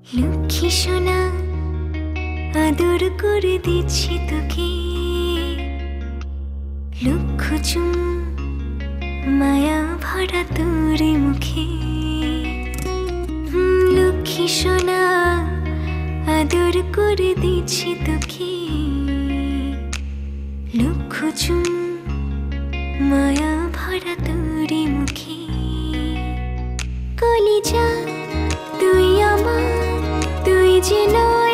লক্ষ্মী সোনা আদর করে দিচ্ছি তোকে, লক্ষ চুম মায়া ভরা তোর মুখে। লক্ষ্মী সোনা আদর করে দিচ্ছি তোকে, লক্ষ চুম মায়া ভরা তোর মুখে। কলিজা তুই আমার, তুই যে নয়